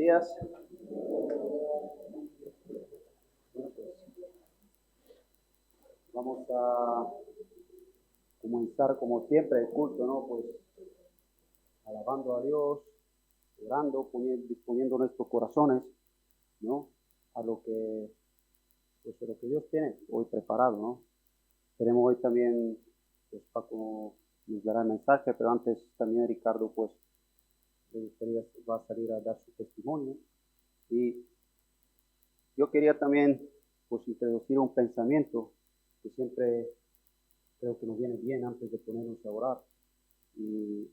días. Vamos a comenzar como siempre el culto, ¿no? Pues alabando a Dios, orando, disponiendo nuestros corazones, ¿no? A lo que, pues, a lo que Dios tiene hoy preparado, ¿no? Tenemos hoy también, pues Paco nos dará el mensaje, pero antes también Ricardo, pues, va a salir a dar su testimonio. Y yo quería también, pues, introducir un pensamiento que siempre creo que nos viene bien antes de ponernos a orar y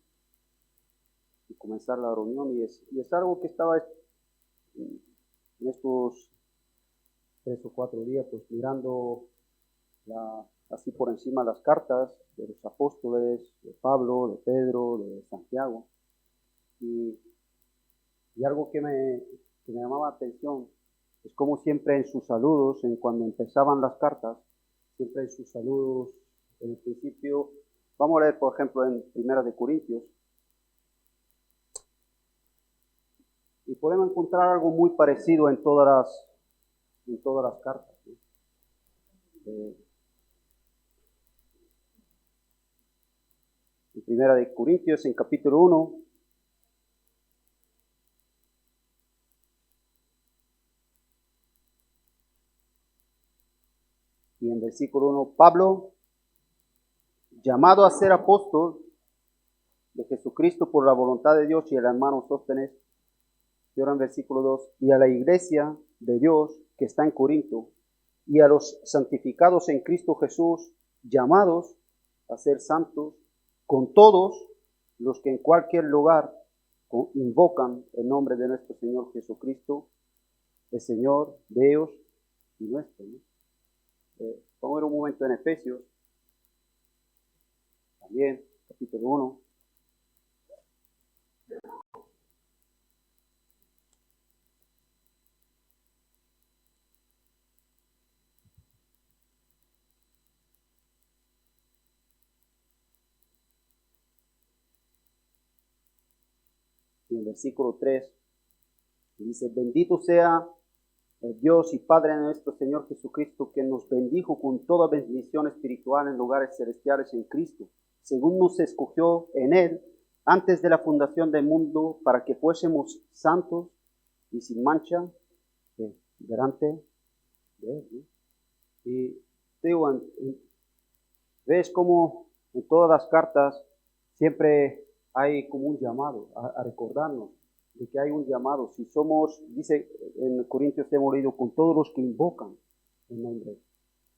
comenzar la reunión. Y es algo que estaba en estos 3 o 4 días, pues, mirando así por encima las cartas de los apóstoles, de Pablo, de Pedro, de Santiago. Y algo que me llamaba la atención es como siempre en sus saludos, cuando empezaban las cartas, siempre en sus saludos, en el principio, vamos a leer por ejemplo en Primera de Corintios, y podemos encontrar algo muy parecido en todas las cartas, ¿no? En Primera de Corintios, en capítulo 1, y en versículo 1, Pablo, llamado a ser apóstol de Jesucristo por la voluntad de Dios, y el hermano Sóstenes, y ahora en versículo 2, y a la iglesia de Dios que está en Corinto, y a los santificados en Cristo Jesús, llamados a ser santos, con todos los que en cualquier lugar invocan el nombre de nuestro Señor Jesucristo, el Señor de ellos y nuestro, ¿no? Vamos a ver un momento en Efesios, también, capítulo 1. Y en versículo 3 dice: bendito sea el Dios y Padre de nuestro Señor Jesucristo, que nos bendijo con toda bendición espiritual en lugares celestiales en Cristo, según nos escogió en Él antes de la fundación del mundo, para que fuésemos santos y sin mancha delante de Él, ¿no? Y digo, ves como en todas las cartas siempre hay como un llamado a recordarnos de que hay un llamado. Si somos, dice en Corintios, hemos leído, con todos los que invocan el nombre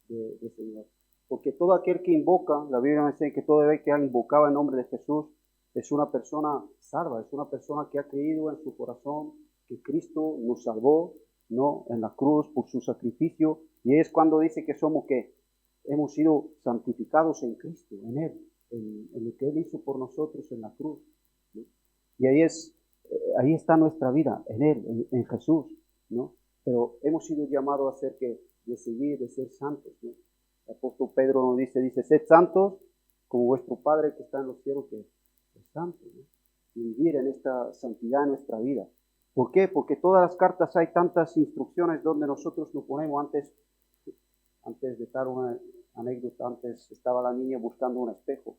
de Señor. Porque todo aquel que invoca, la Biblia me dice que todo aquel que ha invocado el nombre de Jesús es una persona salva, es una persona que ha creído en su corazón que Cristo nos salvó, ¿no?, en la cruz por su sacrificio. Y es cuando dice que somos, que hemos sido santificados en Cristo, en Él, en lo que Él hizo por nosotros en la cruz, ¿no? Y ahí está nuestra vida, en Él, en Jesús, ¿no? Pero hemos sido llamados a ser de seguir, de ser santos, ¿no? El apóstol Pedro nos dice, sed santos como vuestro Padre que está en los cielos, que es santo, ¿no? Y vivir en esta santidad en nuestra vida. ¿Por qué? Porque todas las cartas hay tantas instrucciones donde nosotros nos ponemos. Antes de dar una anécdota, antes estaba la niña buscando un espejo,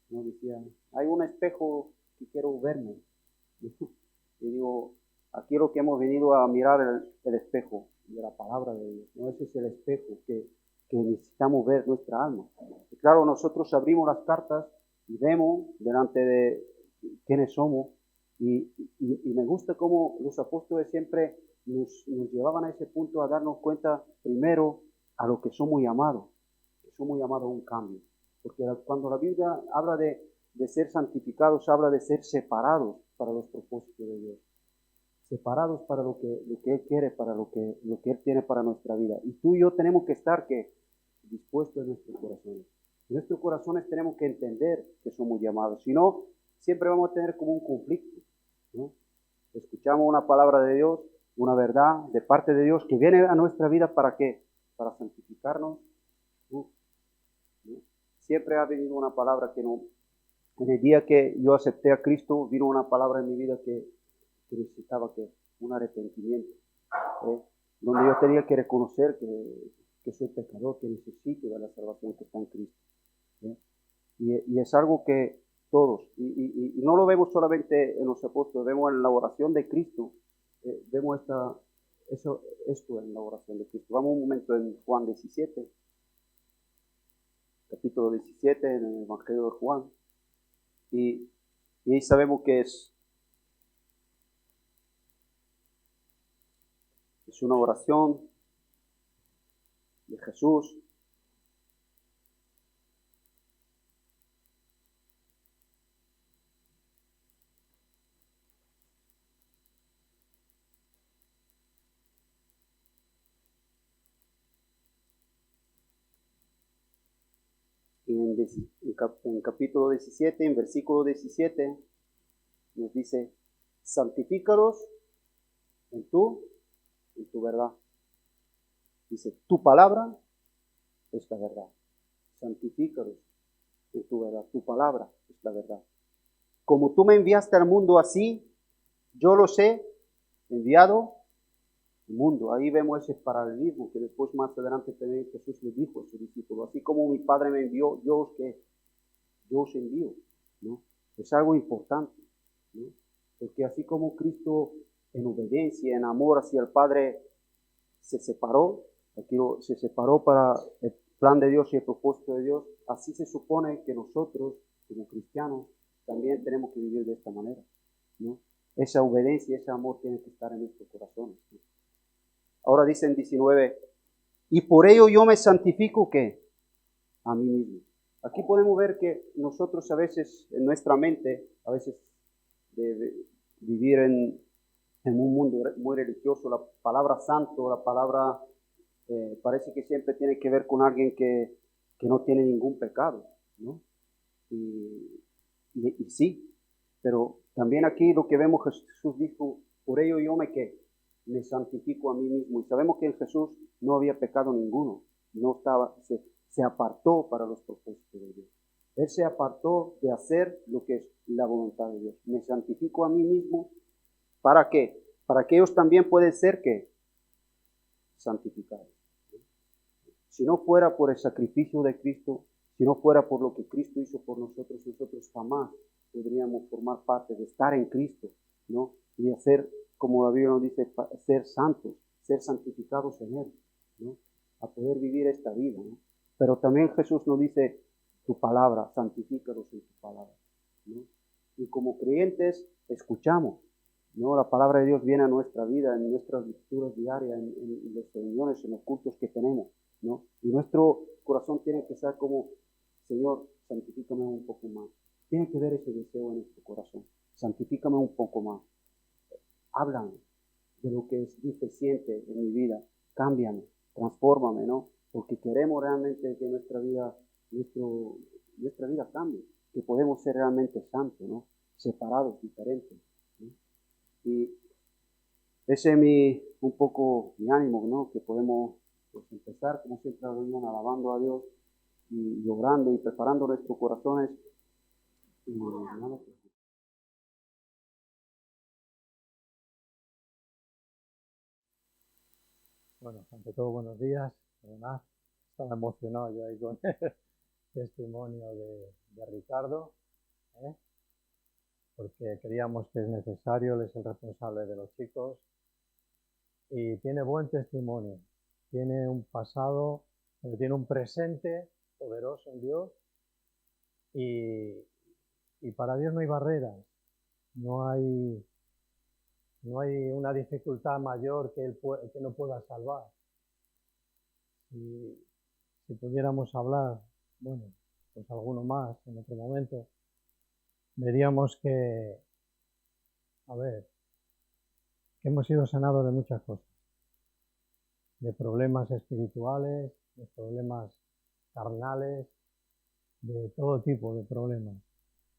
¿no? Decía, hay un espejo que quiero verme. Y digo, aquí lo que hemos venido a mirar el espejo de la palabra de Dios, ¿no? Ese es el espejo que necesitamos ver nuestra alma. Y claro, nosotros abrimos las cartas y vemos delante de quiénes somos, y me gusta cómo los apóstoles siempre nos llevaban a ese punto, a darnos cuenta primero a lo que somos llamados a un cambio. Porque cuando la Biblia habla de ser santificados, habla de ser separados para los propósitos de Dios, separados para lo que Él quiere, para lo que Él tiene para nuestra vida. Y tú y yo tenemos que estar dispuestos en nuestros corazones. En nuestros corazones tenemos que entender que somos llamados. Si no, siempre vamos a tener como un conflicto, ¿no? Escuchamos una palabra de Dios, una verdad de parte de Dios que viene a nuestra vida, ¿para qué? Para santificarnos, ¿no? Siempre ha venido una palabra que no. En el día que yo acepté a Cristo, vino una palabra en mi vida que necesitaba que un arrepentimiento, donde yo tenía que reconocer que soy pecador, que necesito de la salvación que está en Cristo. Y es algo que todos, y no lo vemos solamente en los apóstoles, vemos en la oración de Cristo, vemos esto en la oración de Cristo. Vamos un momento en Juan 17, capítulo 17, en el Evangelio de Juan, y ahí sabemos que es una oración de Jesús. En capítulo 17, en versículo 17, nos dice, santifícalos en tu verdad. Dice, tu palabra es la verdad. Santifícalos en tu verdad. Tu palabra es la verdad. Como tú me enviaste al mundo así, yo los he enviado al mundo. Ahí vemos ese paralelismo que después más adelante también Jesús le dijo a sus discípulos. Así como mi Padre me envió, yo os envío, ¿no? Es algo importante, ¿no? Porque así como Cristo en obediencia, en amor hacia el Padre se separó para el plan de Dios y el propósito de Dios, así se supone que nosotros como cristianos también tenemos que vivir de esta manera, ¿no? Esa obediencia, ese amor tiene que estar en nuestros corazones, ¿no? Ahora dice en 19, y por ello yo me santifico, ¿qué? A mí mismo. Aquí podemos ver que nosotros a veces, en nuestra mente, a veces de vivir en un mundo muy religioso, la palabra santo, la palabra parece que siempre tiene que ver con alguien que no tiene ningún pecado, ¿no? Y sí, pero también aquí lo que vemos, Jesús dijo, por ello yo me santifico a mí mismo. Y sabemos que en Jesús no había pecado ninguno, no estaba, se apartó para los propósitos de Dios. Él se apartó de hacer lo que es la voluntad de Dios. Me santifico a mí mismo. ¿Para qué? Para que ellos también pueden ser ¿qué? Santificados. Si no fuera por el sacrificio de Cristo, si no fuera por lo que Cristo hizo por nosotros, nosotros jamás podríamos formar parte de estar en Cristo, ¿no? Y hacer, como la Biblia nos dice, ser santos, ser santificados en Él, ¿no? A poder vivir esta vida, ¿no? Pero también Jesús nos dice, tu palabra, santifícalos en tu palabra, ¿no? Y como creyentes, escuchamos, ¿no? La palabra de Dios viene a nuestra vida, en nuestras lecturas diarias, en las reuniones, en los cultos que tenemos, ¿no? Y nuestro corazón tiene que ser como, Señor, santifícame un poco más. Tiene que ver ese deseo en nuestro corazón. Santifícame un poco más. Háblame de lo que es deficiente en mi vida. Cámbiame, transfórmame, ¿no? Porque queremos realmente que nuestra vida cambie, que podemos ser realmente santos, ¿no? Separados, diferentes, ¿no? Y ese es un poco mi ánimo, ¿no? Que podemos pues, empezar, como siempre, la reunión alabando a Dios y orando y preparando nuestros corazones. Y nada, pues, Bueno, ante todo, buenos días. Además, estaba emocionado yo ahí con el testimonio de Ricardo, ¿eh? Porque creíamos que es necesario, él es el responsable de los chicos y tiene buen testimonio. Tiene un pasado, pero tiene un presente poderoso en Dios y, y para Dios no hay barreras, no hay, no hay una dificultad mayor que no pueda salvar. Si pudiéramos hablar, bueno, pues alguno más en otro momento, veríamos que, a ver, que hemos sido sanados de muchas cosas, de problemas espirituales, de problemas carnales, de todo tipo de problemas.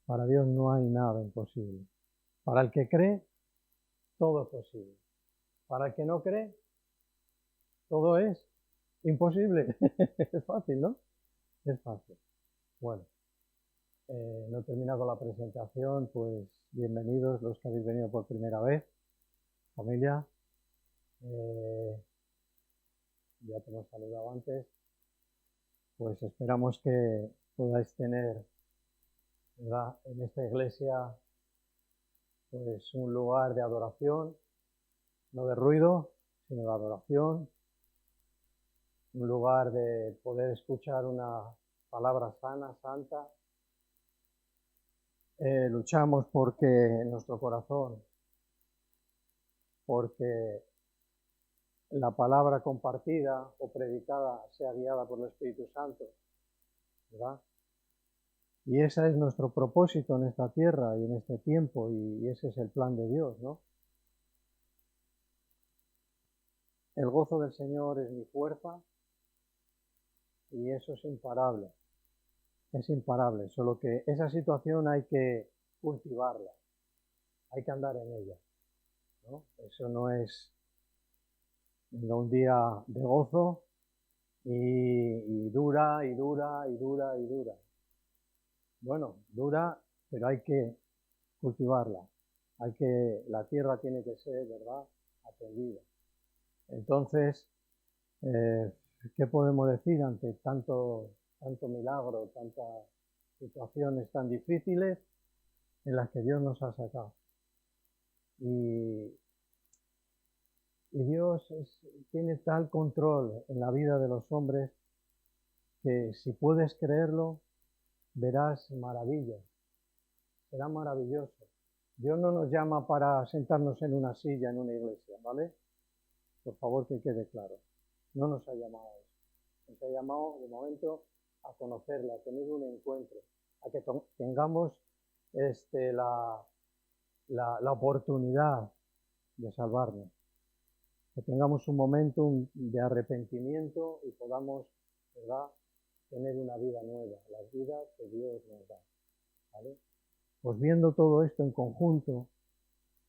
Para Dios no hay nada imposible. Para el que cree, todo es posible. Para el que no cree, todo es imposible. Es fácil, ¿no? Es fácil. Bueno, no termino con la presentación, pues bienvenidos los que habéis venido por primera vez. Familia, ya te hemos saludado antes, pues esperamos que podáis tener, ¿verdad?, en esta iglesia pues un lugar de adoración, no de ruido, sino de adoración, un lugar de poder escuchar una palabra sana, santa. Luchamos porque en nuestro corazón, porque la palabra compartida o predicada sea guiada por el Espíritu Santo, ¿verdad? Y ese es nuestro propósito en esta tierra y en este tiempo, y ese es el plan de Dios, ¿no? El gozo del Señor es mi fuerza y eso es imparable, solo que esa situación hay que cultivarla, hay que andar en ella, ¿no? Eso no es un día de gozo y dura y dura y dura y dura. Bueno, dura, pero hay que cultivarla. La tierra tiene que ser, ¿verdad?, atendida. Entonces, ¿qué podemos decir ante tanto milagro, tantas situaciones tan difíciles en las que Dios nos ha sacado? Y Dios tiene tal control en la vida de los hombres que si puedes creerlo, verás maravillas. Será maravilloso. Dios no nos llama para sentarnos en una silla en una iglesia, ¿vale? Por favor, que quede claro. No nos ha llamado a eso. Nos ha llamado, de momento, a conocerla, a tener un encuentro, a que tengamos la oportunidad de salvarnos, que tengamos un momento de arrepentimiento y podamos, ¿verdad?, tener una vida nueva, las vidas que Dios nos da, ¿vale? Pues viendo todo esto en conjunto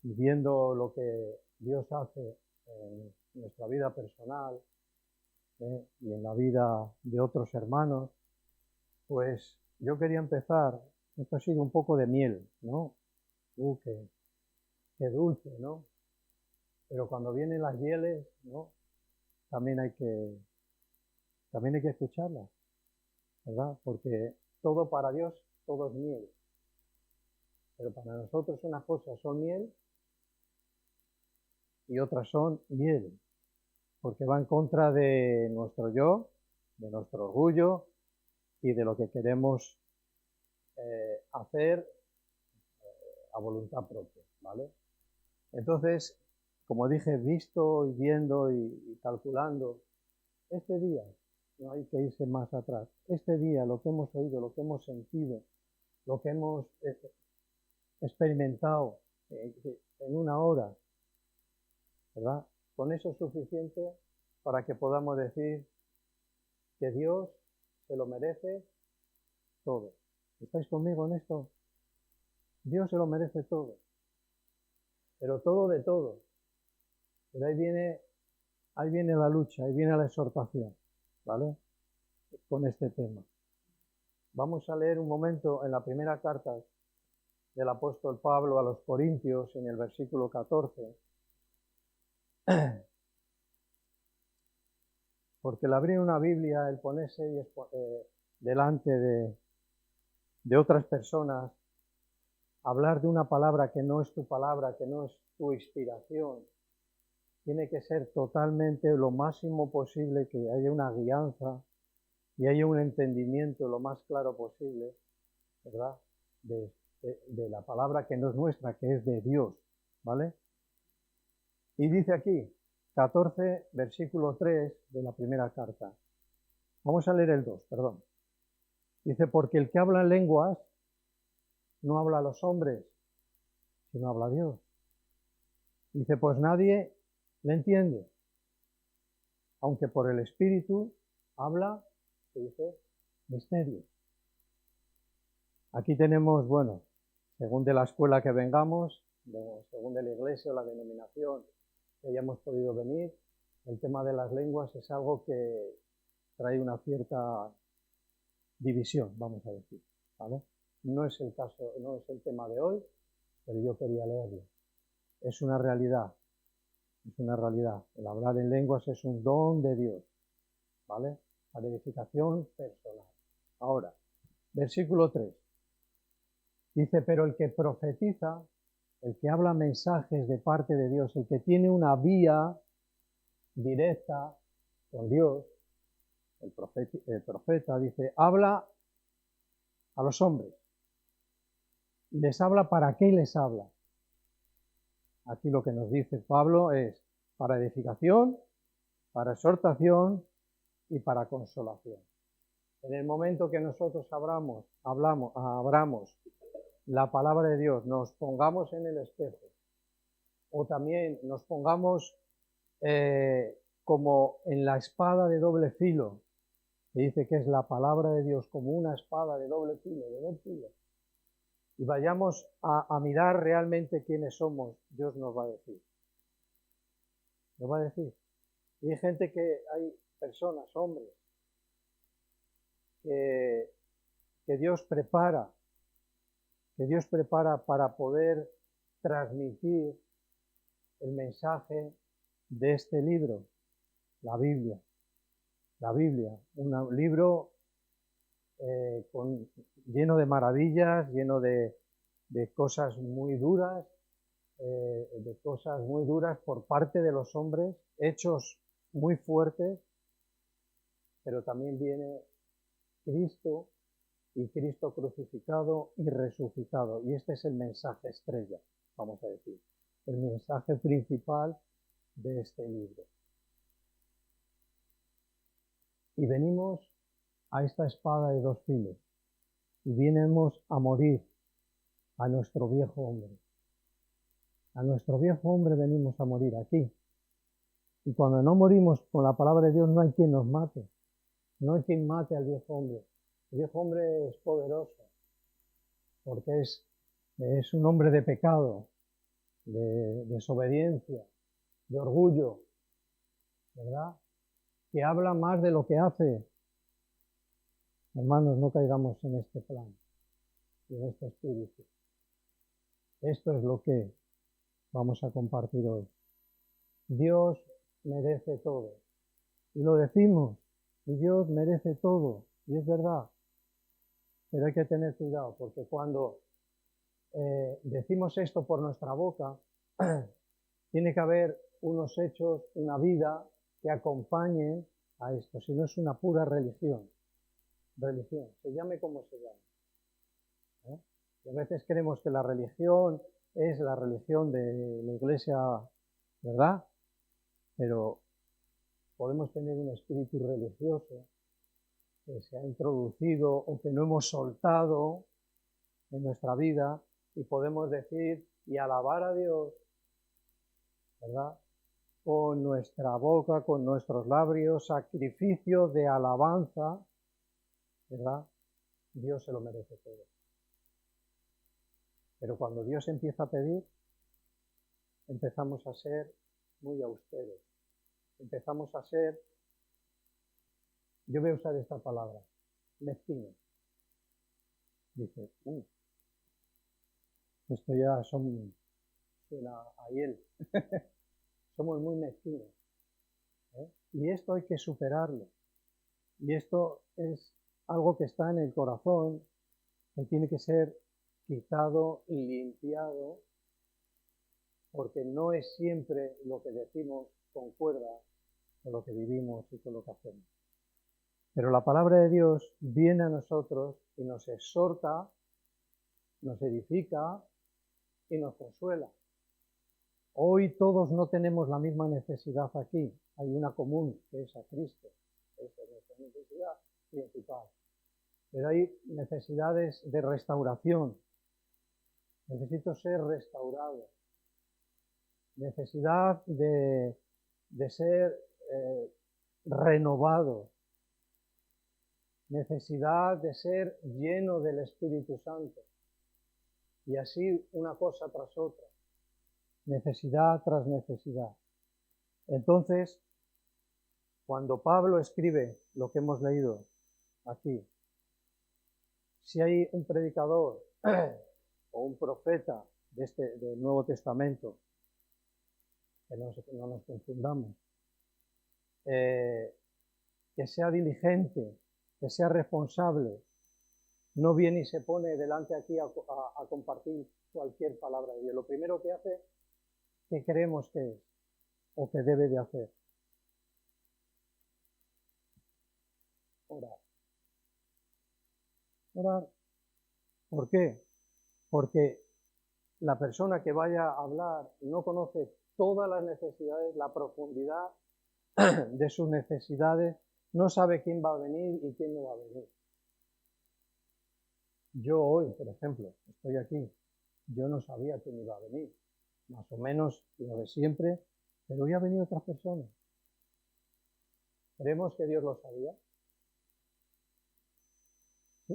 y viendo lo que Dios hace en nuestra vida personal y en la vida de otros hermanos, pues yo quería empezar, esto ha sido un poco de miel, ¿no? Qué dulce, ¿no? Pero cuando vienen las hieles, ¿no?, también hay que escucharlas, ¿verdad? Porque todo para Dios, todo es miel. Pero para nosotros unas cosas son miel y otras son hiel, porque va en contra de nuestro yo, de nuestro orgullo y de lo que queremos hacer a voluntad propia, ¿vale? Entonces, como dije, visto y viendo y calculando, este día, no hay que irse más atrás, este día, lo que hemos oído, lo que hemos sentido, lo que hemos experimentado en una hora, ¿verdad? Con eso es suficiente para que podamos decir que Dios se lo merece todo. ¿Estáis conmigo en esto? Dios se lo merece todo, pero todo de todo. Pero ahí viene la lucha, ahí viene la exhortación, ¿vale? Con este tema. Vamos a leer un momento en la primera carta del apóstol Pablo a los Corintios, en el versículo 14. Porque el abrir una Biblia, el ponerse delante de otras personas, hablar de una palabra que no es tu palabra, que no es tu inspiración, tiene que ser totalmente lo máximo posible, que haya una guianza y haya un entendimiento lo más claro posible, ¿verdad?, de la palabra que no es nuestra, que es de Dios, ¿vale? Y dice aquí, 14, versículo 3 de la primera carta. Vamos a leer el 2, perdón. Dice, porque el que habla en lenguas no habla a los hombres, sino habla a Dios. Dice, pues nadie le entiende, aunque por el Espíritu habla, se dice, misterio. Aquí tenemos, bueno, según de la escuela que vengamos, según de la iglesia o la denominación que hayamos podido venir, el tema de las lenguas es algo que trae una cierta división, vamos a decir, ¿vale? No es el caso, no es el tema de hoy, pero yo quería leerlo. Es una realidad. es una realidad. El hablar en lenguas es un don de Dios, ¿vale? Para edificación personal. Ahora, versículo 3. Dice, pero el que profetiza, el que habla mensajes de parte de Dios, el que tiene una vía directa con Dios, el profeta dice, habla a los hombres. ¿Y les habla para qué les habla? Aquí lo que nos dice Pablo es para edificación, para exhortación y para consolación. En el momento que nosotros abramos la palabra de Dios, nos pongamos en el espejo, o también nos pongamos como en la espada de doble filo, que dice que es la palabra de Dios como una espada de doble filo, y vayamos a mirar realmente quiénes somos, Dios nos va a decir. Nos va a decir. Y hay gente hay personas, hombres, que Dios prepara para poder transmitir el mensaje de este libro, la Biblia. La Biblia, un libro lleno de maravillas, lleno de cosas muy duras, por parte de los hombres, hechos muy fuertes, pero también viene Cristo y Cristo crucificado y resucitado. Y este es el mensaje estrella, vamos a decir, el mensaje principal de este libro. Y venimos a esta espada de dos filos y venimos a morir a nuestro viejo hombre. A nuestro viejo hombre venimos a morir aquí. Y cuando no morimos con la palabra de Dios, no hay quien nos mate. No hay quien mate al viejo hombre. El viejo hombre es poderoso porque es un hombre de pecado, de desobediencia, de orgullo, ¿verdad? Que habla más de lo que hace. Hermanos, no caigamos en este plan, en este espíritu. Esto es lo que vamos a compartir hoy. Dios merece todo. Y lo decimos, y Dios merece todo, y es verdad. Pero hay que tener cuidado, porque cuando decimos esto por nuestra boca, tiene que haber unos hechos, una vida que acompañen a esto, si no es una pura religión. Religión, se llame como se llame. Y a veces creemos que la religión es la religión de la iglesia, ¿verdad? Pero podemos tener un espíritu religioso que se ha introducido o que no hemos soltado en nuestra vida y podemos decir y alabar a Dios, ¿verdad? Con nuestra boca, con nuestros labios, sacrificio de alabanza, ¿verdad? Dios se lo merece todo. Pero cuando Dios empieza a pedir, empezamos a ser muy austeros. Empezamos a ser, yo voy a usar esta palabra, mezquinos. Dice, esto ya suena a hiel. Somos muy mezquinos. Y esto hay que superarlo. Y esto es algo que está en el corazón, que tiene que ser quitado y limpiado, porque no es siempre lo que decimos concuerda con lo que vivimos y con lo que hacemos. Pero la palabra de Dios viene a nosotros y nos exhorta, nos edifica y nos consuela. Hoy todos no tenemos la misma necesidad aquí. Hay una común, que es a Cristo. Esa es nuestra necesidad principal. Pero hay necesidades de restauración. Necesito ser restaurado. Necesidad de ser renovado. Necesidad de ser lleno del Espíritu Santo. Y así una cosa tras otra. Necesidad tras necesidad. Entonces, cuando Pablo escribe lo que hemos leído aquí, si hay un predicador o un profeta del Nuevo Testamento que no nos confundamos, que sea diligente, que sea responsable, no viene y se pone delante aquí a compartir cualquier palabra de Dios. Lo primero que hace, que creemos que es o que debe de hacer. Orar. Orar. ¿Por qué? Porque la persona que vaya a hablar no conoce todas las necesidades, la profundidad de sus necesidades, no sabe quién va a venir y quién no va a venir. Yo hoy, por ejemplo, estoy aquí, yo no sabía quién iba a venir, más o menos lo de siempre, pero hoy ha venido otra persona. ¿Creemos que Dios lo sabía? Sí,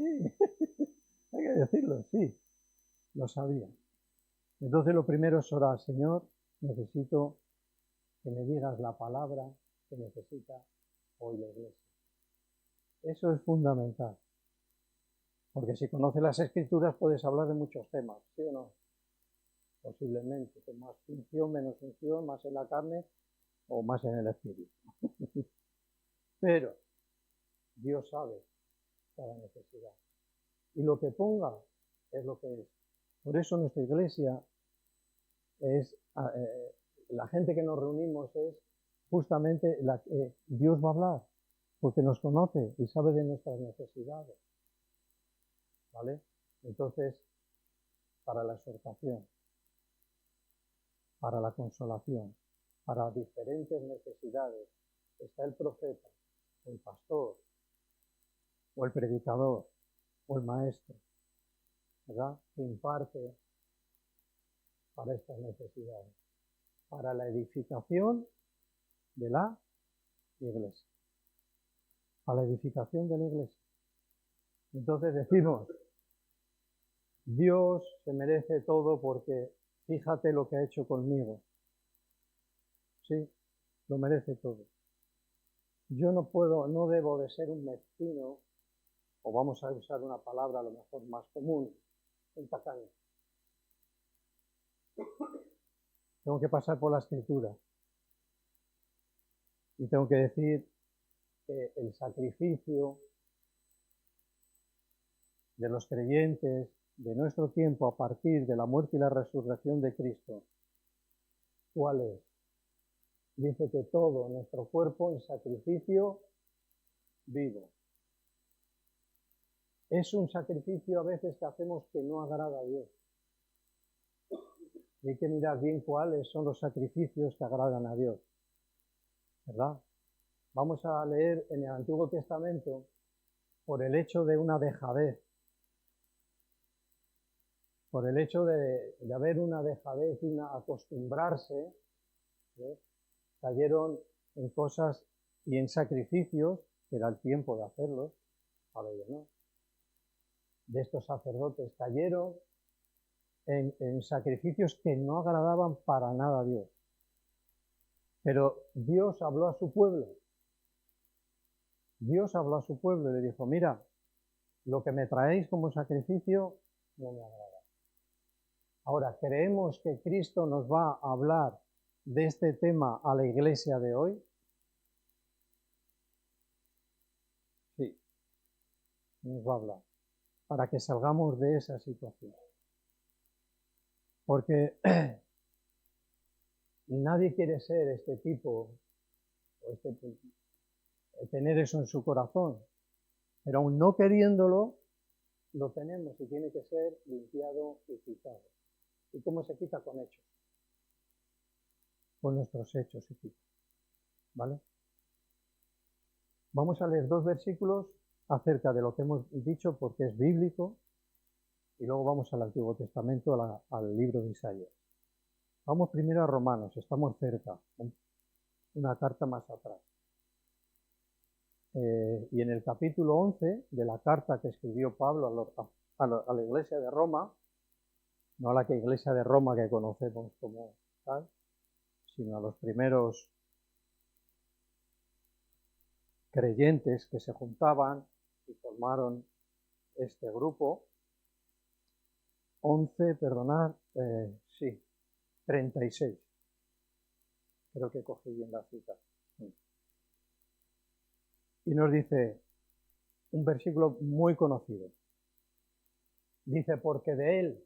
hay que decirlo, sí, lo sabía. Entonces lo primero es orar, Señor, necesito que me digas la palabra que necesita hoy la iglesia. Eso es fundamental. Porque si conoces las Escrituras puedes hablar de muchos temas, ¿sí o no? Posiblemente, con más función, menos función, más en la carne o más en el espíritu. Pero Dios sabe cada necesidad. Y lo que ponga es lo que es. Por eso nuestra iglesia es, la gente que nos reunimos es justamente la que Dios va a hablar, porque nos conoce y sabe de nuestras necesidades. ¿Vale? Entonces, para la exhortación, para la consolación, para diferentes necesidades, está el profeta, el pastor, o el predicador, o el maestro, ¿verdad? Que imparte para estas necesidades, para la edificación de la iglesia, para la edificación de la iglesia. Entonces decimos, Dios se merece todo porque fíjate lo que ha hecho conmigo. Sí, lo merece todo. Yo no debo de ser un mezquino, o vamos a usar una palabra a lo mejor más común, un tacaño. Tengo que pasar por la Escritura y tengo que decir que el sacrificio de los creyentes de nuestro tiempo a partir de la muerte y la resurrección de Cristo, ¿cuál es? Dice que todo nuestro cuerpo en sacrificio vivo. Es un sacrificio a veces que hacemos que no agrada a Dios. Y hay que mirar bien cuáles son los sacrificios que agradan a Dios, ¿verdad? Vamos a leer en el Antiguo Testamento por el hecho de una dejadez, por el hecho de haber una dejadez y una acostumbrarse, cayeron en cosas y en sacrificios, que era el tiempo de hacerlos, ahora ya no. De estos sacerdotes cayeron en sacrificios que no agradaban para nada a Dios. Pero Dios habló a su pueblo. Dios habló a su pueblo y le dijo, mira, lo que me traéis como sacrificio no me agrada. Ahora, ¿creemos que Cristo nos va a hablar de este tema a la iglesia de hoy? Sí, nos va a hablar, para que salgamos de esa situación. Porque nadie quiere ser este tipo, o tener eso en su corazón, pero aún no queriéndolo, lo tenemos y tiene que ser limpiado y quitado. ¿Y cómo se quita? Con hechos. Con nuestros hechos se quita. ¿Vale? Vamos a leer 2 versículos acerca de lo que hemos dicho porque es bíblico y luego vamos al Antiguo Testamento, al libro de Isaías. Vamos primero a Romanos, estamos cerca, una carta más atrás. Y en el capítulo 11 de la carta que escribió Pablo a la iglesia de Roma, no a la iglesia de Roma que conocemos como tal, sino a los primeros creyentes que se juntaban y formaron este grupo. 36. Creo que cogí bien la cita. Y nos dice un versículo muy conocido. Dice, porque de Él,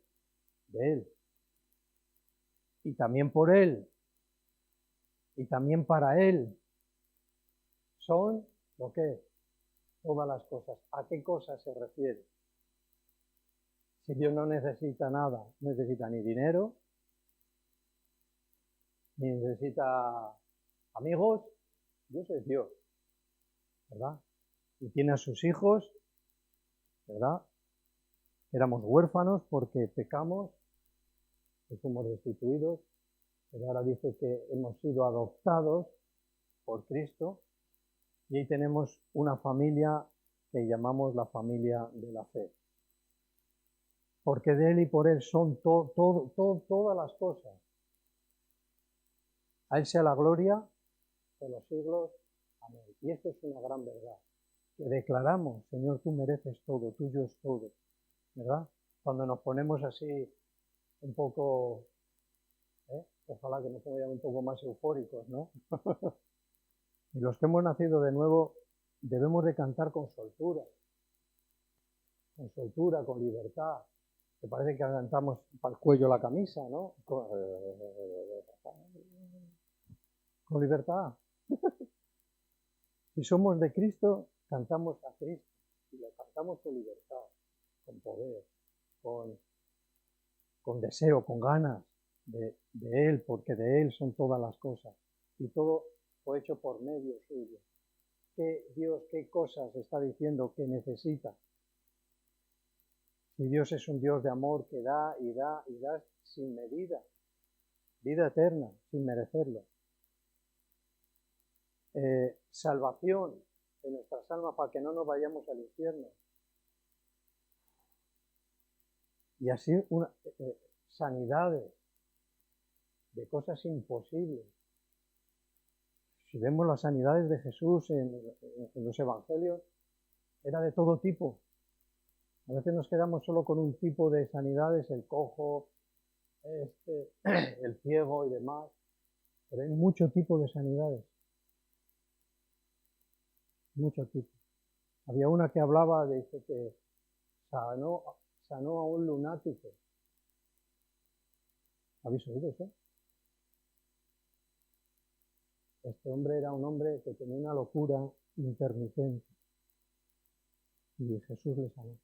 y también por Él, y también para Él, son lo que todas las cosas. ¿A qué cosas se refiere? Si Dios no necesita nada, no necesita ni dinero, ni necesita amigos, Dios es Dios, ¿verdad? Y tiene a sus hijos, ¿verdad? Éramos huérfanos porque pecamos, que fuimos destituidos, pero ahora dice que hemos sido adoptados por Cristo y ahí tenemos una familia que llamamos la familia de la fe. Porque de Él y por Él son todas las cosas. A Él sea la gloria de los siglos. Amén. Y esto es una gran verdad. Que declaramos, Señor, tú mereces todo, tuyo es todo. ¿Verdad? Cuando nos ponemos así un poco, ojalá que nos pongamos un poco más eufóricos, ¿no? Y los que hemos nacido de nuevo debemos de cantar con soltura, con libertad. Me parece que cantamos para el cuello la camisa, ¿no? Con libertad. Si somos de Cristo, cantamos a Cristo. Y lo cantamos con libertad, con poder, con deseo, con ganas de Él, porque de Él son todas las cosas. Y todo fue hecho por medio suyo. ¿Qué Dios, qué cosas está diciendo que necesita? Si Dios es un Dios de amor que da y da y da sin medida, vida eterna, sin merecerlo. Salvación de nuestras almas para que no nos vayamos al infierno. Y así sanidades de cosas imposibles. Si vemos las sanidades de Jesús en los evangelios, era de todo tipo. A veces nos quedamos solo con un tipo de sanidades, el cojo, el ciego y demás, pero hay mucho tipo de sanidades. Mucho tipo. Había una que hablaba, dice que sanó a un lunático. ¿Habéis oído eso? Este hombre era un hombre que tenía una locura intermitente y Jesús le sanó.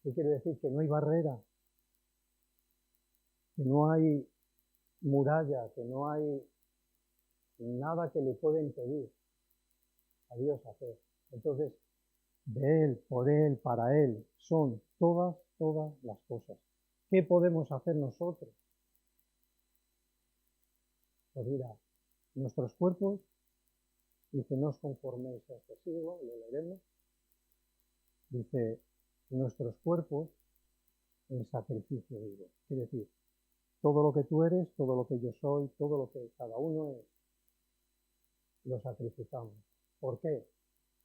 ¿Qué quiere decir? Que no hay barrera, que no hay muralla, que no hay nada que le pueda impedir a Dios hacer. Entonces, de Él, por Él, para Él, son todas las cosas. ¿Qué podemos hacer nosotros? Pues mira, nuestros cuerpos, dice, no os conforméis a este siglo, lo leeremos, dice, nuestros cuerpos en sacrificio vivo. Quiere decir, todo lo que tú eres, todo lo que yo soy, todo lo que cada uno es, lo sacrificamos. ¿Por qué?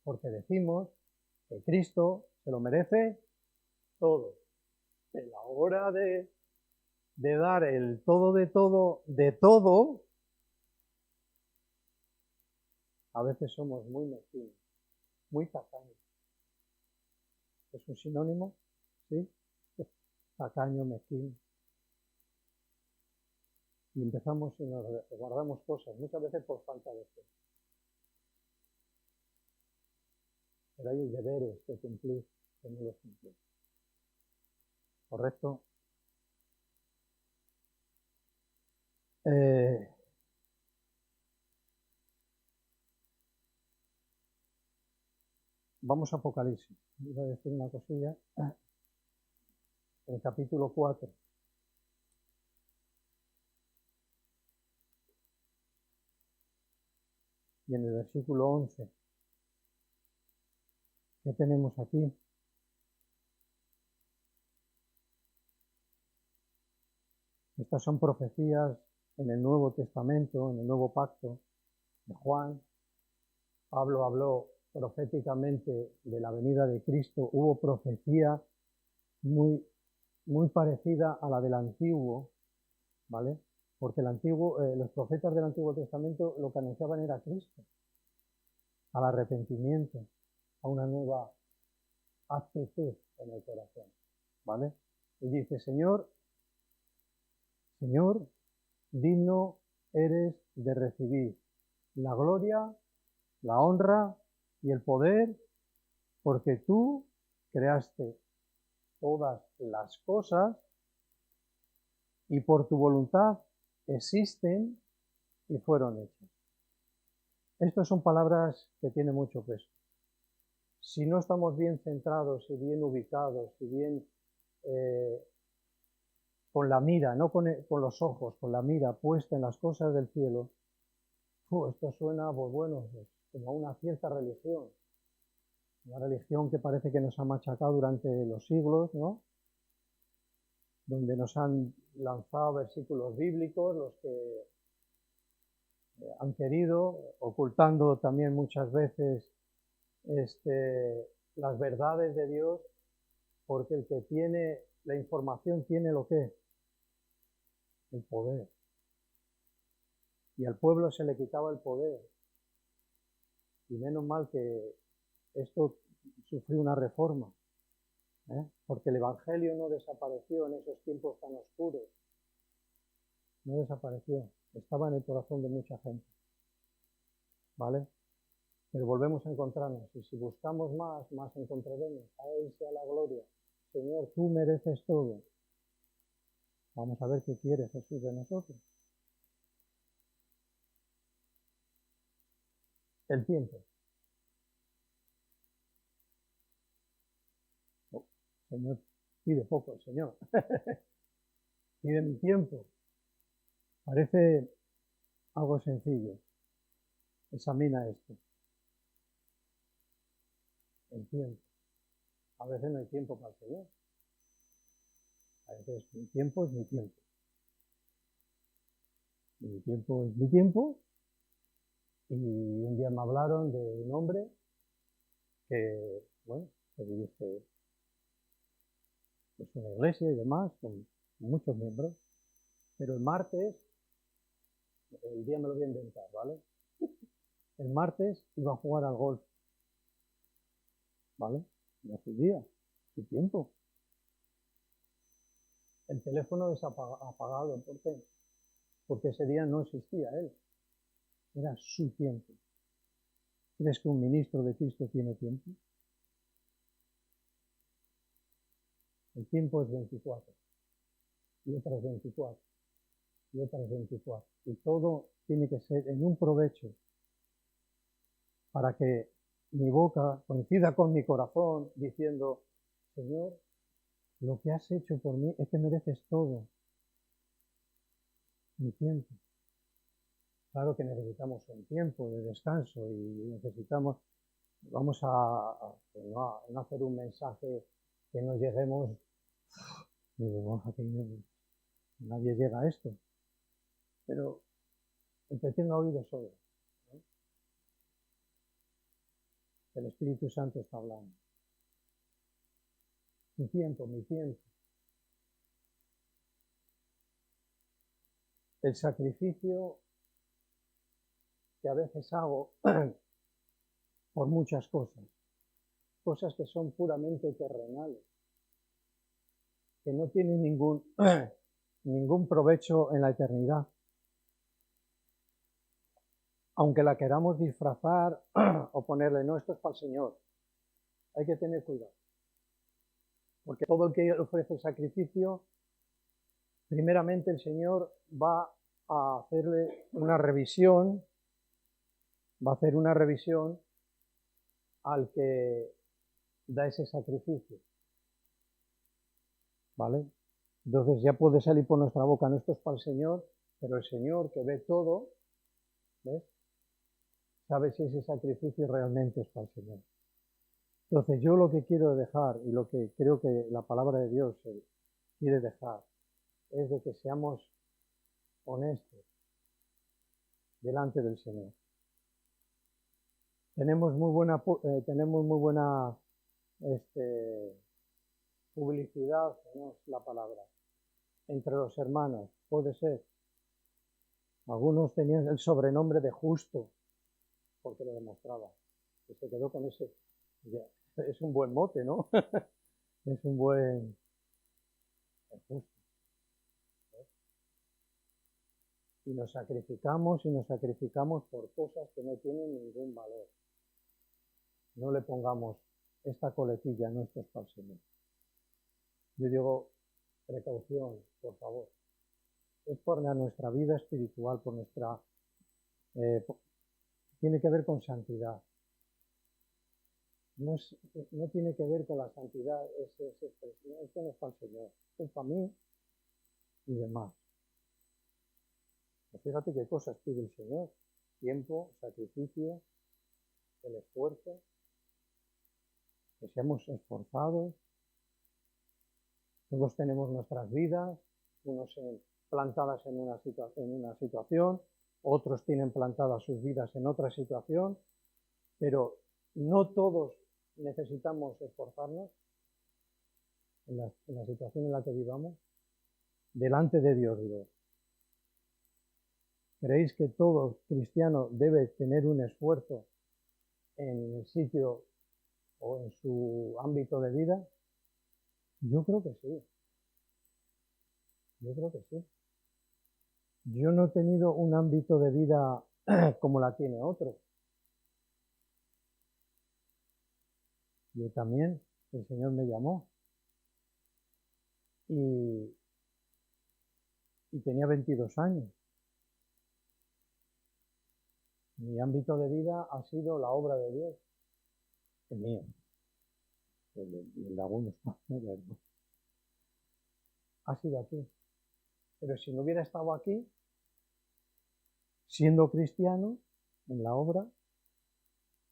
Porque decimos que Cristo se lo merece todo. En la hora de dar el todo de todo, a veces somos muy mezquinos, muy tacaños. ¿Es un sinónimo? ¿Sí? Tacaño, mezquino. Y empezamos y nos guardamos cosas, muchas veces por falta de fe. Pero hay deberes que cumplir, que no los cumplimos. ¿Correcto? Vamos a Apocalipsis. Iba a decir una cosilla. En el capítulo 4. Y en el versículo 11. ¿Qué tenemos aquí? Estas son profecías en el Nuevo Testamento, en el Nuevo Pacto de Juan. Pablo habló proféticamente de la venida de Cristo. Hubo profecía muy parecida a la del Antiguo, ¿vale? porque los profetas del Antiguo Testamento lo que anunciaban era Cristo, al arrepentimiento, a una nueva actitud en el corazón, ¿vale? Y dice, Señor, digno eres de recibir la gloria, la honra y el poder, porque tú creaste todas las cosas y por tu voluntad existen y fueron hechas. Estas son palabras que tienen mucho peso. Si no estamos bien centrados y bien ubicados y bien con la mira, no con los ojos, con la mira puesta en las cosas del cielo, esto suena, pues bueno, como a una cierta religión. Una religión que parece que nos ha machacado durante los siglos, ¿no? Donde nos han lanzado versículos bíblicos, los que han querido, ocultando también muchas veces las verdades de Dios, porque el que tiene la información tiene lo que es el poder. Y al pueblo se le quitaba el poder. Y menos mal que esto sufrió una reforma, porque el Evangelio no desapareció en esos tiempos tan oscuros. No desapareció, estaba en el corazón de mucha gente, ¿vale? Pero volvemos a encontrarnos, y si buscamos más encontraremos. A Él sea la gloria. Señor, tú mereces todo. Vamos a ver qué quiere Jesús de nosotros. El tiempo. Señor, pide poco el Señor. Pide mi tiempo. Parece algo sencillo. Examina esto. El tiempo. A veces no hay tiempo para el Señor. A veces mi tiempo es mi tiempo. Y mi tiempo es mi tiempo. Y un día me hablaron de un hombre que, bueno, que dirige pues una iglesia y demás, con muchos miembros. Pero el martes, el día me lo voy a inventar, ¿vale? El martes iba a jugar al golf, ¿vale? No su día, su tiempo. El teléfono apagado, ¿por qué? Porque ese día no existía él, era su tiempo. ¿Crees que un ministro de Cristo tiene tiempo? El tiempo es 24, y otras 24, y otras 24. Y todo tiene que ser en un provecho para que mi boca coincida con mi corazón diciendo, Señor, lo que has hecho por mí es que mereces todo. Mi tiempo. Claro que necesitamos un tiempo de descanso y necesitamos, vamos a no hacer un mensaje que no lleguemos, digo, nadie llega a esto, pero el que tenga oídos oiga, ¿no? El Espíritu Santo está hablando. Mi tiempo, mi tiempo. El sacrificio que a veces hago por muchas cosas que son puramente terrenales, que no tienen ningún provecho en la eternidad. Aunque la queramos disfrazar o ponerle, no, esto es para el Señor, hay que tener cuidado. Porque todo el que ofrece sacrificio, primeramente el Señor va a hacerle una revisión, al que da ese sacrificio, ¿vale? Entonces ya puede salir por nuestra boca, no, esto es para el Señor, pero el Señor que ve todo, ¿ves? Sabe si ese sacrificio realmente es para el Señor. Entonces yo lo que quiero dejar y lo que creo que la palabra de Dios quiere dejar es de que seamos honestos delante del Señor. Tenemos muy buena publicidad, no es la palabra, entre los hermanos, puede ser, Algunos tenían el sobrenombre de justo, porque lo demostraba. Y se quedó con ese. Ya, es un buen mote, ¿no? Es un buen... Es justo. Y nos sacrificamos por cosas que no tienen ningún valor. No le pongamos esta coletilla, no, esto es para el Señor. Yo digo, precaución, por favor. Es por nuestra vida espiritual, por nuestra... tiene que ver con santidad. No tiene que ver con la santidad, esto no es para el Señor, es para mí y demás. Pues fíjate qué cosas pide el Señor: tiempo, sacrificio, el esfuerzo, que seamos esforzados. Todos tenemos nuestras vidas, unos plantadas en una situación, otros tienen plantadas sus vidas en otra situación, pero no todos necesitamos esforzarnos en la situación en la que vivamos, delante de Dios, digo. ¿Creéis que todo cristiano debe tener un esfuerzo en el sitio o en su ámbito de vida? Yo creo que sí. Yo creo que sí. Yo no he tenido un ámbito de vida como la tiene otro. Yo también, el Señor me llamó. Y tenía 22 años. Mi ámbito de vida ha sido la obra de Dios, el mío, el de algunos más, ha sido aquí. Pero si no hubiera estado aquí, siendo cristiano, en la obra,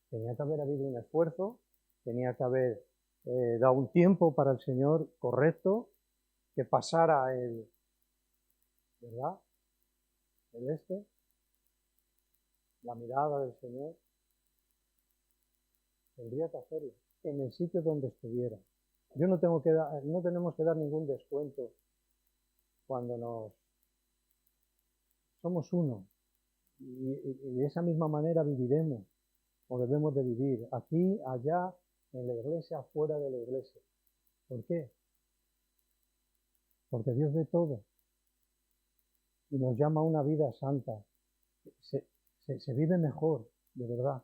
tenía que haber habido un esfuerzo, tenía que haber dado un tiempo para el Señor correcto, que pasara el, ¿verdad? La mirada del Señor. Tendría que hacerlo en el sitio donde estuviera. Yo no tenemos que dar ningún descuento cuando somos uno, y de esa misma manera viviremos, o debemos de vivir, aquí, allá, en la iglesia, fuera de la iglesia. ¿Por qué? Porque Dios ve todo y nos llama a una vida santa. Se vive mejor, de verdad,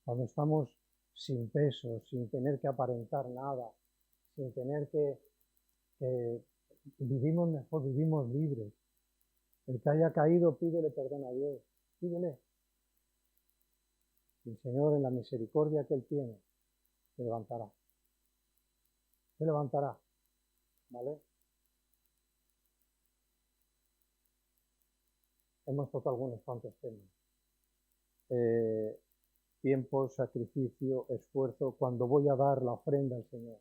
cuando estamos sin peso, sin tener que aparentar nada, sin tener que vivimos mejor, vivimos libres. El que haya caído, pídele perdón a Dios, pídele. El Señor, en la misericordia que Él tiene, se levantará. Se levantará, ¿vale? Hemos tocado algunos cuantos temas. Tiempo, sacrificio, esfuerzo, cuando voy a dar la ofrenda al Señor.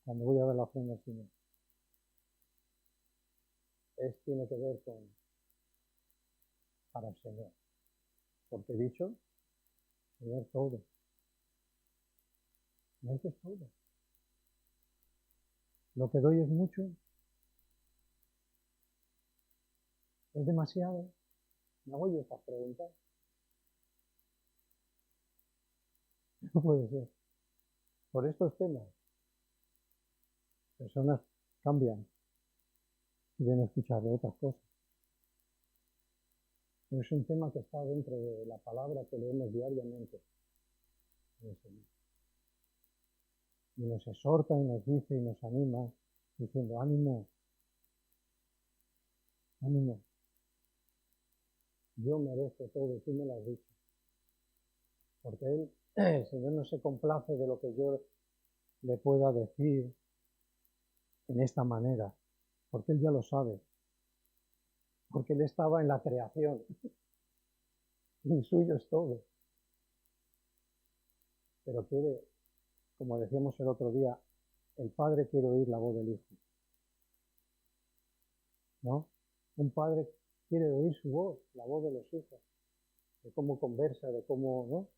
Cuando voy a dar la ofrenda al Señor. Tiene que ver con para el Señor. Porque he dicho, Señor, todo. No es todo. Lo que doy es mucho. Es demasiado. Me hago yo estas preguntas. No puede ser. Por estos temas, personas cambian y quieren escuchar de otras cosas. Pero es un tema que está dentro de la palabra que leemos diariamente. Y nos exhorta y nos dice y nos anima, diciendo: ánimo, ánimo. Yo merezco todo, tú me lo has dicho. Porque Él, el Señor, no se complace de lo que yo le pueda decir en esta manera, porque Él ya lo sabe. Porque Él estaba en la creación. Y suyo es todo. Pero quiere, como decíamos el otro día, el Padre quiere oír la voz del Hijo. ¿No? Un padre quiere oír su voz, la voz de los hijos, de cómo conversa, de cómo, ¿no?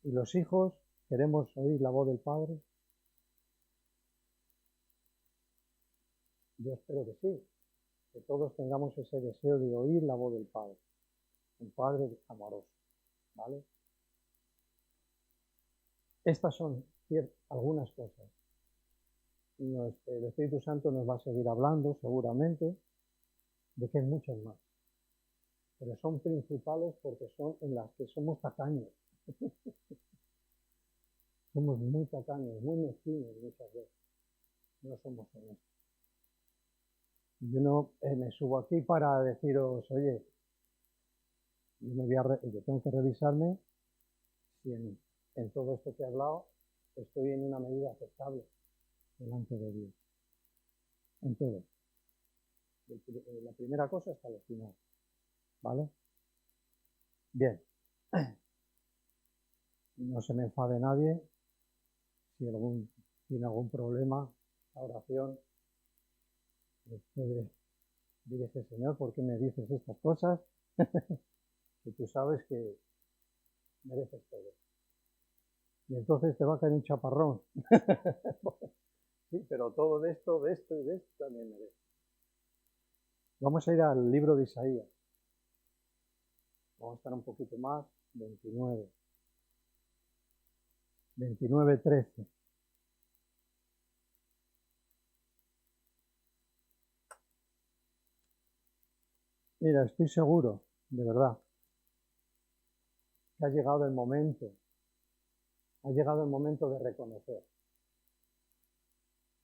Y los hijos queremos oír la voz del Padre. Yo espero que sí, que todos tengamos ese deseo de oír la voz del Padre, un Padre amoroso, ¿vale? Estas son algunas cosas. El Espíritu Santo nos va a seguir hablando, seguramente, de que hay muchas más. Pero son principales porque son en las que somos tacaños. Somos muy tacaños, muy mezquinos muchas veces. No somos honestos. Yo no me subo aquí para deciros, oye, yo tengo que revisarme si en todo esto que he hablado estoy en una medida aceptable delante de Dios. En todo. La primera cosa hasta el final. ¿Vale? Bien. No se me enfade nadie. Si tiene algún problema, la oración, puede decir, Señor, ¿por qué me dices estas cosas? Que tú sabes que mereces todo. Y entonces te va a caer un chaparrón. Sí, pero todo de esto y de esto también merece. Vamos a ir al libro de Isaías. Vamos a estar un poquito más, 29, 13. Mira, estoy seguro, de verdad, que ha llegado el momento de reconocer.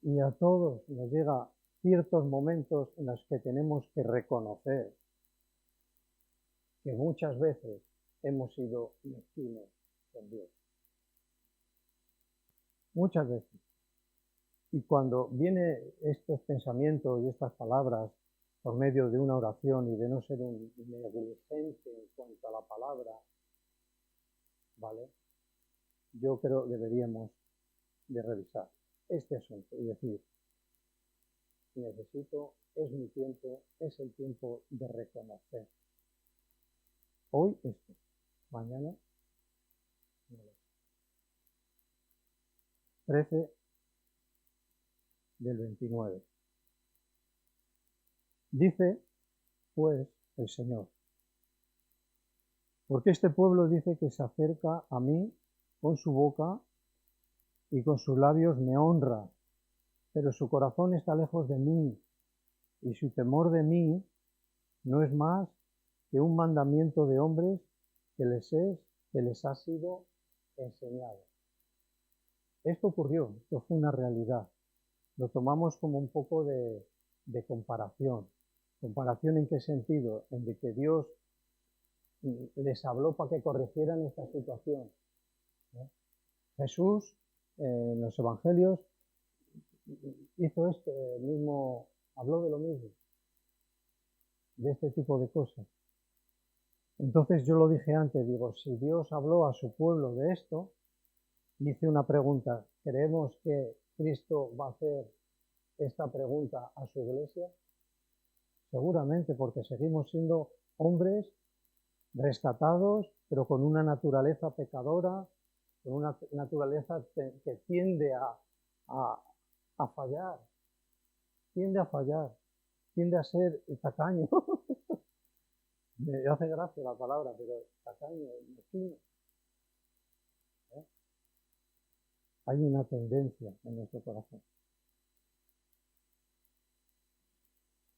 Y a todos nos llega ciertos momentos en los que tenemos que reconocer que muchas veces hemos sido mezquinos con Dios. Muchas veces. Y cuando vienen estos pensamientos y estas palabras por medio de una oración y de no ser un negligente en cuanto a la palabra, ¿vale? Yo creo que deberíamos de revisar este asunto y decir, es mi tiempo, es el tiempo de reconocer. Hoy esto, mañana no lo sé. 13 del 29. Dice, pues, el Señor, porque este pueblo dice que se acerca a mí con su boca y con sus labios me honra, pero su corazón está lejos de mí, y su temor de mí no es más que un mandamiento de hombres que les ha sido enseñado. Esto ocurrió, esto fue una realidad. Lo tomamos como un poco de comparación. ¿Comparación en qué sentido? En de que Dios les habló para que corrigieran esta situación. Jesús, en los evangelios, hizo esto mismo, habló de lo mismo, de este tipo de cosas. Entonces yo lo dije antes, digo, si Dios habló a su pueblo de esto, hice una pregunta, ¿creemos que Cristo va a hacer esta pregunta a su iglesia? Seguramente, porque seguimos siendo hombres rescatados, pero con una naturaleza pecadora, con una naturaleza que tiende a fallar, tiende a ser tacaño. Me hace gracia la palabra, pero tacaño, mezquino. Hay una tendencia en nuestro corazón.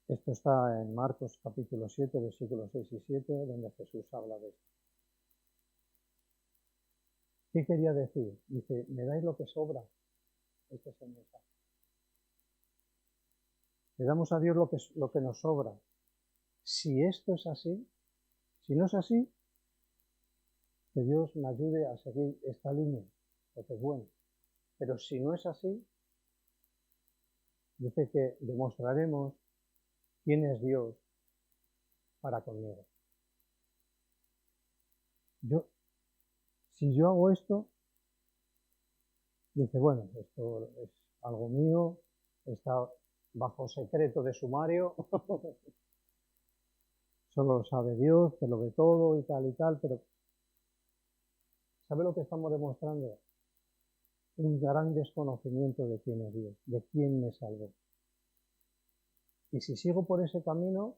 Esto está en Marcos capítulo 7, versículos 6 y 7, donde Jesús habla de esto. ¿Qué quería decir? Dice, me dais lo que sobra. Este es el mensaje. Le damos a Dios lo que nos sobra. Si esto es así, si no es así, que Dios me ayude a seguir esta línea, porque es bueno. Pero si no es así, dice que demostraremos quién es Dios para conmigo. Si yo hago esto, dice, bueno, esto es algo mío, está bajo secreto de sumario, solo lo sabe Dios, que lo ve todo y tal, pero ¿sabe lo que estamos demostrando? Un gran desconocimiento de quién es Dios, de quién me salvó. Y si sigo por ese camino,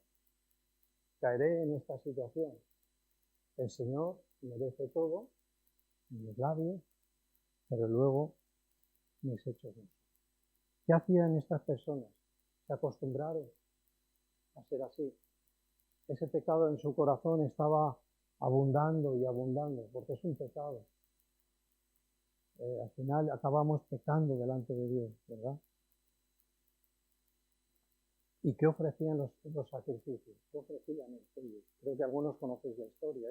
caeré en esta situación. El Señor merece todo, mis labios, pero luego mis hechos no. ¿Qué hacían estas personas? Se acostumbraron a ser así. Ese pecado en su corazón estaba abundando y abundando, porque es un pecado. Al final acabamos pecando delante de Dios, ¿verdad? ¿Y qué ofrecían los sacrificios? ¿Qué ofrecían ellos? Creo que algunos conocéis la historia.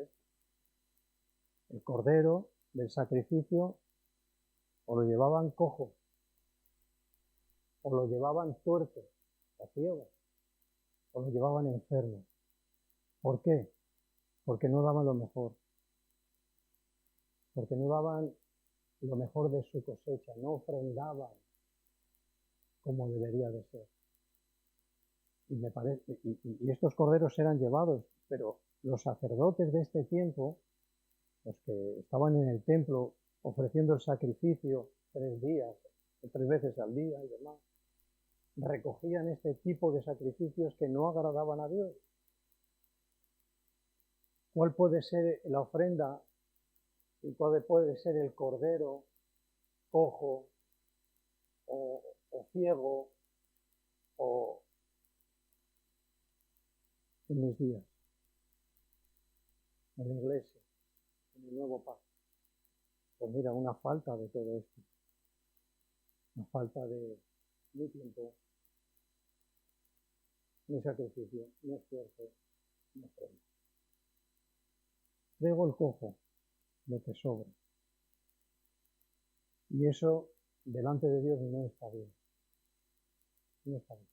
El cordero del sacrificio o lo llevaban cojo, o lo llevaban tuerto, o ciego, o lo llevaban enfermo. ¿Por qué? Porque no daban lo mejor. Porque no daban lo mejor de su cosecha, no ofrendaban como debería de ser. Y estos corderos eran llevados, pero los sacerdotes de este tiempo, los que estaban en el templo ofreciendo el sacrificio 3 días, 3 veces al día y demás, recogían este tipo de sacrificios que no agradaban a Dios. ¿Cuál puede ser la ofrenda y cuál puede ser el cordero cojo o ciego o en mis días, en la iglesia, en el nuevo pacto? Pues mira, una falta de todo esto, una falta de mi tiempo, mi sacrificio, mi esfuerzo, mi ofrenda. Traigo el cojo, lo que sobra. Y eso delante de Dios no está bien. No está bien.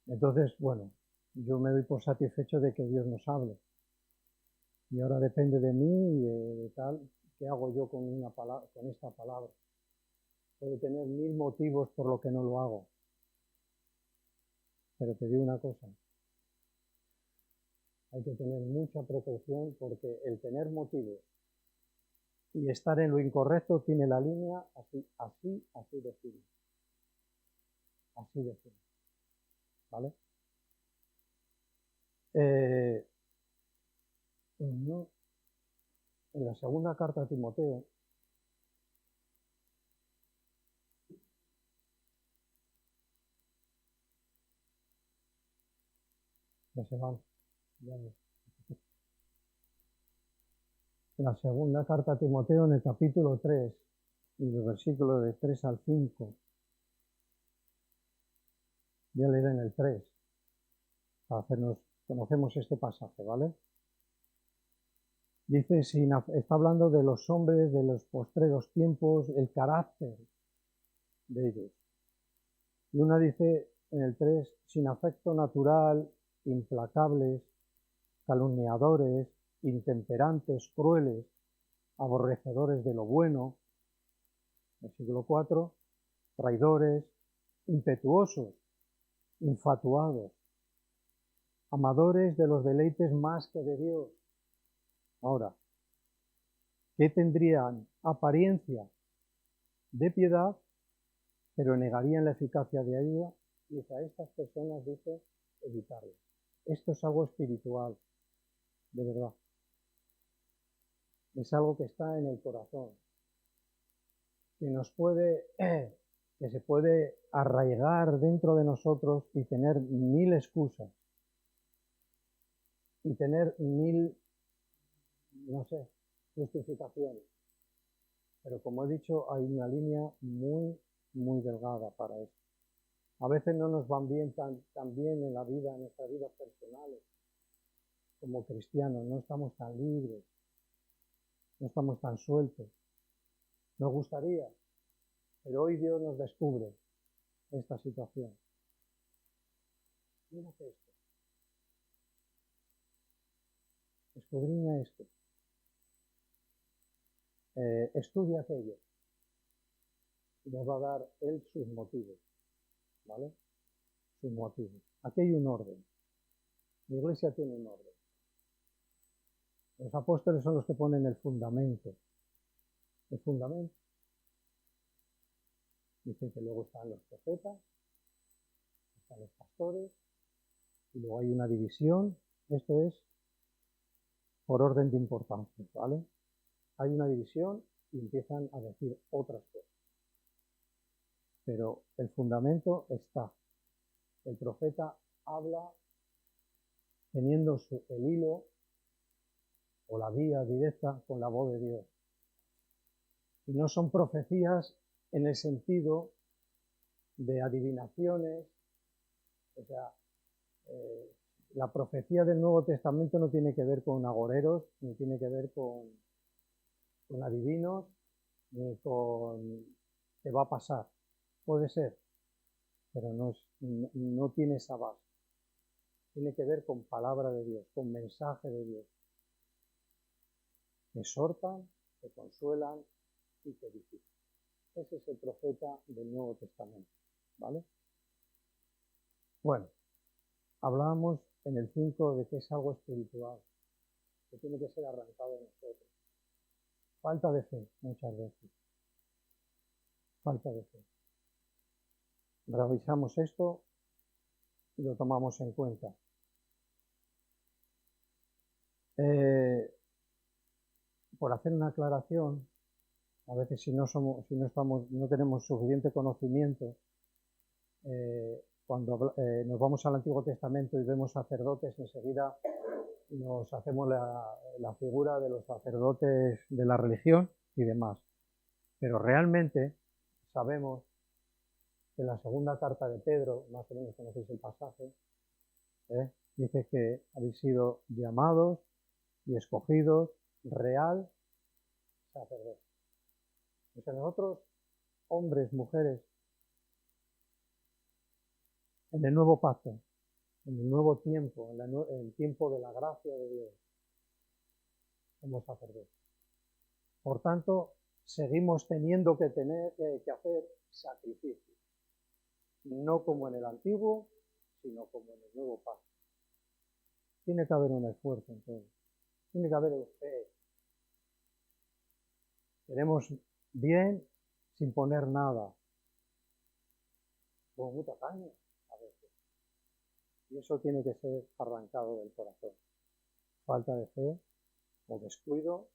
Entonces, bueno, yo me doy por satisfecho de que Dios nos hable. Y ahora depende de mí y de tal, ¿qué hago yo con esta palabra? Puedo tener 1000 motivos por lo que no lo hago. Pero te digo una cosa, hay que tener mucha precaución porque el tener motivos y estar en lo incorrecto tiene la línea así de fina. Así de fina. ¿Vale? En la segunda carta a Timoteo, la segunda carta a Timoteo en el capítulo 3 y los versículos de 3 al 5, voy a leer en el 3, para conocemos este pasaje, ¿vale? Dice, está hablando de los hombres de los postreros tiempos, el carácter de ellos. Y una dice en el 3, sin afecto natural, implacables, calumniadores, intemperantes, crueles, aborrecedores de lo bueno. Versículo 4, traidores, impetuosos, infatuados, amadores de los deleites más que de Dios. Ahora, ¿qué tendrían? Apariencia de piedad, pero negarían la eficacia de ella. Dice, a estas personas, dice, evitarlas. Esto es algo espiritual, de verdad. Es algo que está en el corazón, que se puede arraigar dentro de nosotros y tener 1000 excusas y tener 1000, no sé, justificaciones. Pero como he dicho, hay una línea muy, muy delgada para eso. A veces no nos van bien tan bien en la vida, en nuestras vidas personales, como cristianos, no estamos tan libres, no estamos tan sueltos. Nos gustaría, pero hoy Dios nos descubre esta situación. Mírate esto. Escudriña esto. Estudia aquello. Y nos va a dar Él sus motivos. ¿Vale? Sus motivos. Aquí hay un orden. La iglesia tiene un orden. Los apóstoles son los que ponen el fundamento. El fundamento. Dicen que luego están los profetas, están los pastores, y luego hay una división. Esto es por orden de importancia, ¿vale? Hay una división y empiezan a decir otras cosas. Pero el fundamento está. El profeta habla teniendo el hilo o la vía directa con la voz de Dios. Y no son profecías en el sentido de adivinaciones. O sea, la profecía del Nuevo Testamento no tiene que ver con agoreros, ni tiene que ver con adivinos, ni con qué va a pasar. Puede ser, pero no tiene esa base. Tiene que ver con palabra de Dios, con mensaje de Dios. Que exhortan, que consuelan y que edifican. Ese es el profeta del Nuevo Testamento, ¿vale? Bueno, hablábamos en el 5 de que es algo espiritual, que tiene que ser arrancado de nosotros. Falta de fe, muchas veces. Falta de fe. Revisamos esto y lo tomamos en cuenta. Por hacer una aclaración, a veces si no tenemos suficiente conocimiento, cuando nos vamos al Antiguo Testamento y vemos sacerdotes, enseguida nos hacemos la figura de los sacerdotes de la religión y demás. Pero realmente sabemos que en la segunda carta de Pedro, más o menos conocéis el pasaje, dice que habéis sido llamados y escogidos real sacerdote. O sea, nosotros, hombres, mujeres, en el nuevo pacto, en el nuevo tiempo, en el tiempo de la gracia de Dios, somos sacerdotes. Por tanto, seguimos teniendo que hacer sacrificios, no como en el antiguo, sino como en el nuevo pacto. Tiene que haber un esfuerzo en todo. Tiene que haber fe. Queremos bien sin poner nada. Con mucha caña a veces. Y eso tiene que ser arrancado del corazón. Falta de fe o descuido,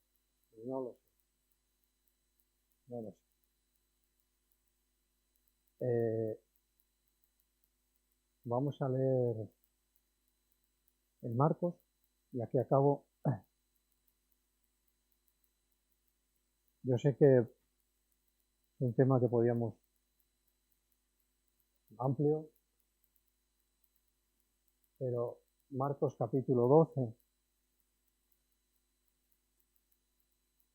no lo sé. No lo sé. Vamos a leer en Marcos y aquí acabo. Yo sé que es un tema que podíamos amplio, pero Marcos capítulo 12,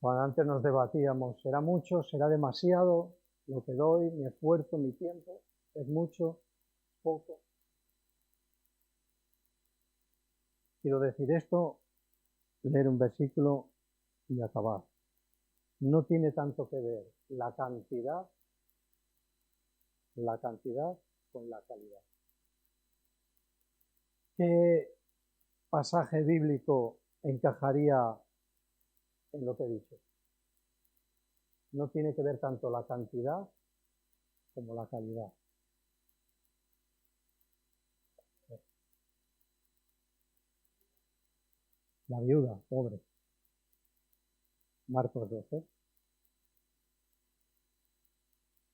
cuando antes nos debatíamos, ¿será mucho? ¿Será demasiado? Lo que doy, mi esfuerzo, mi tiempo, ¿es mucho? ¿Poco? Quiero decir esto, leer un versículo y acabar. No tiene tanto que ver la cantidad con la calidad. ¿Qué pasaje bíblico encajaría en lo que he dicho? No tiene que ver tanto la cantidad como la calidad. La viuda, pobre. Marcos 12,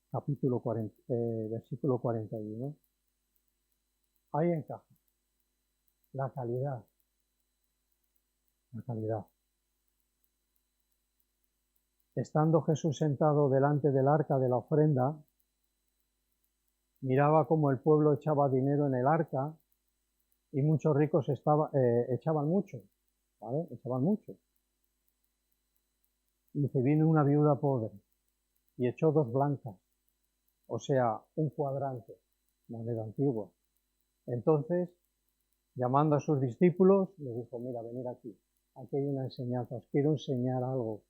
capítulo 40, versículo 41. Ahí encaja. La calidad. La calidad. Estando Jesús sentado delante del arca de la ofrenda, miraba cómo el pueblo echaba dinero en el arca y muchos ricos echaban mucho, ¿vale? Echaban mucho. Y dice, vino una viuda pobre y echó 2 blancas, o sea, un cuadrante, moneda antigua. Entonces, llamando a sus discípulos, les dijo, mira, venid aquí hay una enseñanza, os quiero enseñar algo.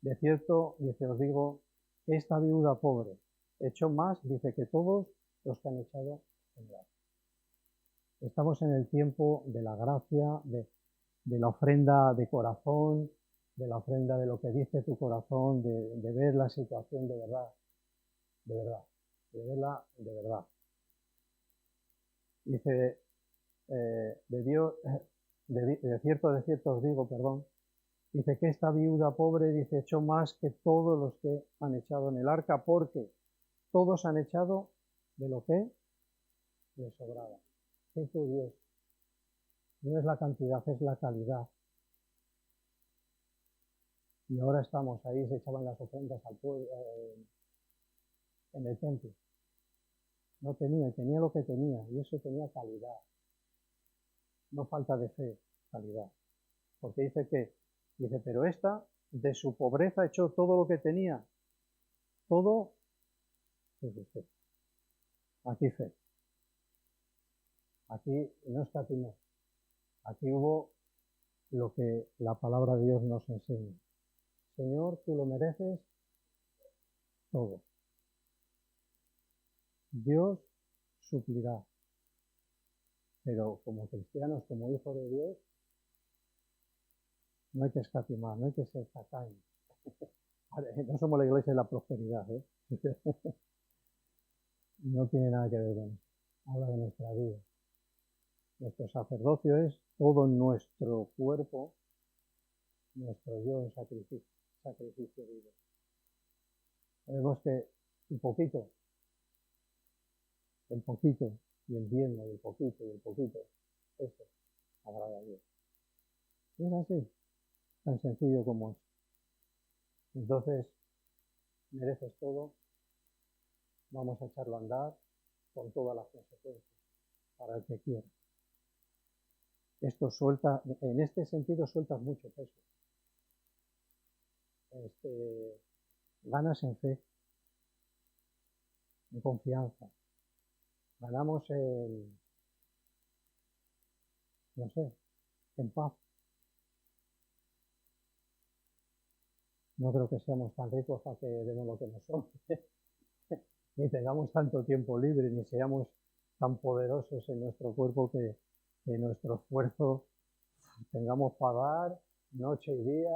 De cierto, dice, os digo, esta viuda pobre echó más, dice, que todos los que han echado en gracia. Estamos en el tiempo de la gracia, de la ofrenda de corazón, de la ofrenda de lo que dice tu corazón, de ver la situación de verdad, de verla de verdad. Dice, de Dios, de cierto os digo, perdón, dice que esta viuda pobre, dice, echó más que todos los que han echado en el arca, porque todos han echado de lo que les sobraba. ¿Qué hizo Dios? No es la cantidad, es la calidad. Y ahora estamos ahí, se echaban las ofrendas al pueblo, en el templo. No tenía lo que tenía, y eso tenía calidad. No falta de fe, calidad. Porque dice, pero esta, de su pobreza echó todo lo que tenía. Todo, pues de fe. Aquí fe. Aquí no escatimó. Aquí hubo lo que la palabra de Dios nos enseña. Señor, tú lo mereces todo. Dios suplirá. Pero como cristianos, como hijos de Dios, no hay que escatimar, no hay que ser tacaños. No somos la iglesia de la prosperidad, ¿eh? No tiene nada que ver con eso. Habla de nuestra vida. Nuestro sacerdocio es todo nuestro cuerpo, nuestro yo en sacrificio vivo. Sabemos que el poquito y el diezmo, y el poquito, eso agrada a Dios. Y es así, tan sencillo como es. Entonces, mereces todo, vamos a echarlo a andar con todas las consecuencias para el que quiera. Esto suelta, en este sentido sueltas mucho peso. Ganas en fe, en confianza. Ganamos en paz. No creo que seamos tan ricos para que demos lo que no somos, ni tengamos tanto tiempo libre, ni seamos tan poderosos en nuestro cuerpo que nuestro esfuerzo tengamos para dar noche y día,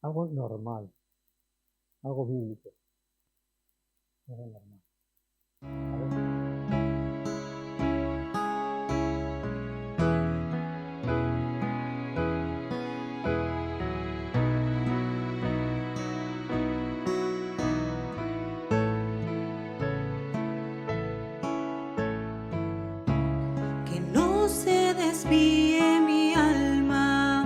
algo normal, algo bíblico, algo normal. Que no se desvíe mi alma,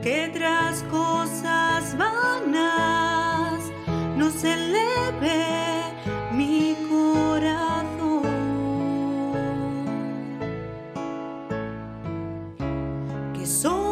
que tras cosas vanas no se eleve mi corazón. Que soy